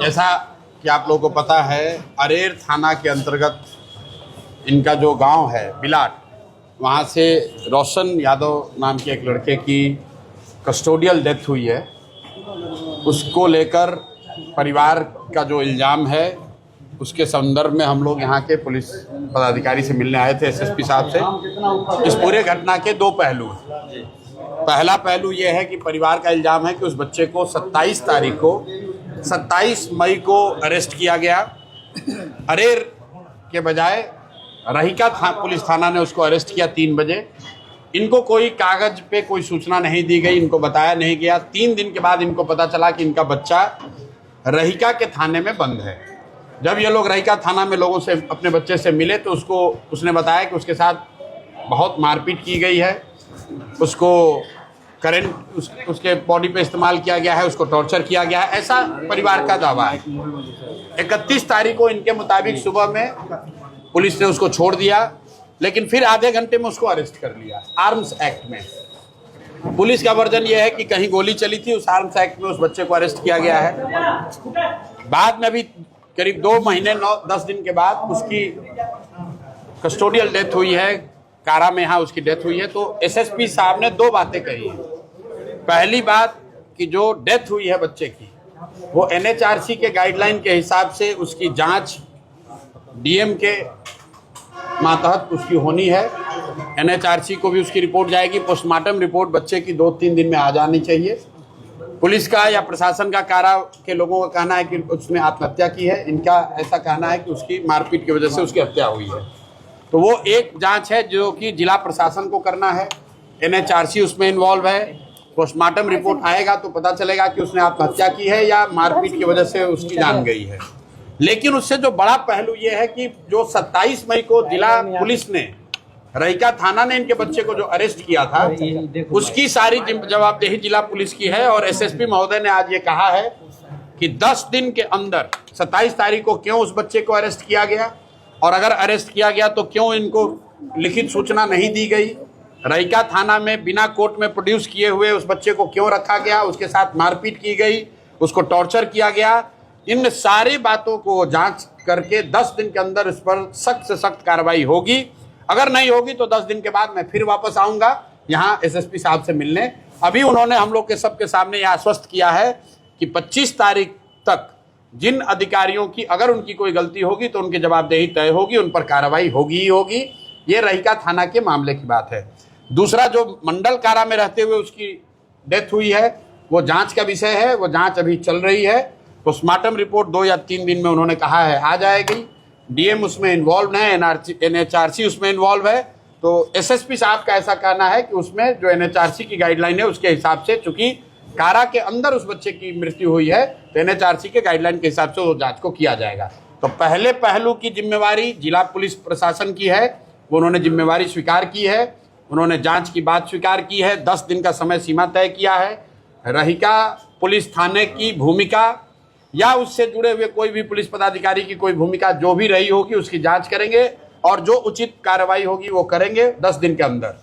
जैसा कि आप लोगों को पता है, अरेर थाना के अंतर्गत इनका जो गांव है बिलाट, वहाँ से रोशन यादव नाम के एक लड़के की कस्टोडियल डेथ हुई है। उसको लेकर परिवार का जो इल्ज़ाम है उसके संदर्भ में हम लोग यहाँ के पुलिस पदाधिकारी से मिलने आए थे, एसएसपी साहब से। इस पूरे घटना के दो पहलू हैं। पहला पहलू ये है कि परिवार का इल्ज़ाम है कि उस बच्चे को 27 मई को अरेस्ट किया गया। अरेर के बजाय रहीका पुलिस थाना ने उसको अरेस्ट किया 3 बजे। इनको कोई कागज पे कोई सूचना नहीं दी गई, इनको बताया नहीं गया। 3 दिन के बाद इनको पता चला कि इनका बच्चा रहीका के थाने में बंद है। जब ये लोग रहीका थाना में लोगों से अपने बच्चे से मिले तो उसने बताया कि उसके साथ बहुत मारपीट की गई है, उसको करंट उसके बॉडी पे इस्तेमाल किया गया है, उसको टॉर्चर किया गया है, ऐसा परिवार का दावा है। 31 तारीख को इनके मुताबिक सुबह में पुलिस ने उसको छोड़ दिया, लेकिन फिर आधे घंटे में उसको अरेस्ट कर लिया आर्म्स एक्ट में। पुलिस का वर्जन यह है कि कहीं गोली चली थी, उस आर्म्स एक्ट में उस बच्चे को अरेस्ट किया गया है। बाद में भी करीब 2 महीने 9-10 दिन के बाद उसकी कस्टोडियल डेथ हुई है, कारा में यहाँ उसकी डेथ हुई है। तो एसएसपी साहब ने 2 बातें कही हैं। पहली बात कि जो डेथ हुई है बच्चे की, वो एनएचआरसी के गाइडलाइन के हिसाब से उसकी जांच डीएम के मातहत उसकी होनी है। एनएचआरसी को भी उसकी रिपोर्ट जाएगी। पोस्टमार्टम रिपोर्ट बच्चे की 2-3 दिन में आ जानी चाहिए। पुलिस का या प्रशासन का, कारा के लोगों का कहना है कि उसने आत्महत्या की है। इनका ऐसा कहना है कि उसकी मारपीट की वजह से उसकी हत्या हुई है। तो वो एक जांच है जो कि जिला प्रशासन को करना है। एनएचआरसी उसमें इन्वॉल्व है। पोस्टमार्टम रिपोर्ट आएगा तो पता चलेगा कि उसने आत्महत्या की है या मारपीट की वजह से उसकी जान गई है। लेकिन उससे जो बड़ा पहलू ये है कि जो 27 मई को जिला पुलिस ने, रहीका थाना ने इनके बच्चे को जो अरेस्ट किया था, उसकी सारी जवाबदेही जिला पुलिस की है। और एसएसपी महोदय ने आज ये कहा है कि 10 दिन के अंदर 27 तारीख को क्यों उस बच्चे को अरेस्ट किया गया, और अगर अरेस्ट किया गया तो क्यों इनको लिखित सूचना नहीं दी गई, रहीका थाना में बिना कोर्ट में प्रोड्यूस किए हुए उस बच्चे को क्यों रखा गया, उसके साथ मारपीट की गई, उसको टॉर्चर किया गया। इन सारी बातों को जांच करके 10 दिन के अंदर इस पर सख्त से सख्त कार्रवाई होगी। अगर नहीं होगी तो 10 दिन के बाद मैं फिर वापस आऊंगा यहाँ एसएसपी साहब से मिलने। अभी उन्होंने हम लोग के सबके सामने यह आश्वस्त किया है कि 25 तारीख तक जिन अधिकारियों की अगर उनकी कोई गलती होगी तो उनकी जवाबदेही तय होगी, उन पर कार्रवाई होगी ही होगी। ये रहीका थाना के मामले की बात है। दूसरा, जो मंडल कारा में रहते हुए उसकी डेथ हुई है, वो जांच का विषय है। वो जांच अभी चल रही है। पोस्टमार्टम रिपोर्ट 2 या 3 दिन में उन्होंने कहा है आ जाएगी। डीएम उसमें इन्वॉल्व है, एनएचआरसी उसमें इन्वॉल्व है। तो एसएसपी साहब का ऐसा कहना है कि उसमें जो एनएचआरसी की गाइडलाइन है उसके हिसाब से, चूंकि कारा के अंदर उस बच्चे की मृत्यु हुई है, तो एनएचआरसी के गाइडलाइन के हिसाब से वो जांच को किया जाएगा। तो पहले पहलू की जिम्मेवारी जिला पुलिस प्रशासन की है। वो उन्होंने जिम्मेवारी स्वीकार की है, उन्होंने जांच की बात स्वीकार की है। 10 दिन का समय सीमा तय किया है। रहीका पुलिस थाने की भूमिका या उससे जुड़े हुए कोई भी पुलिस पदाधिकारी की कोई भूमिका जो भी रही होगी उसकी जांच करेंगे और जो उचित कार्रवाई होगी वो करेंगे 10 दिन के अंदर।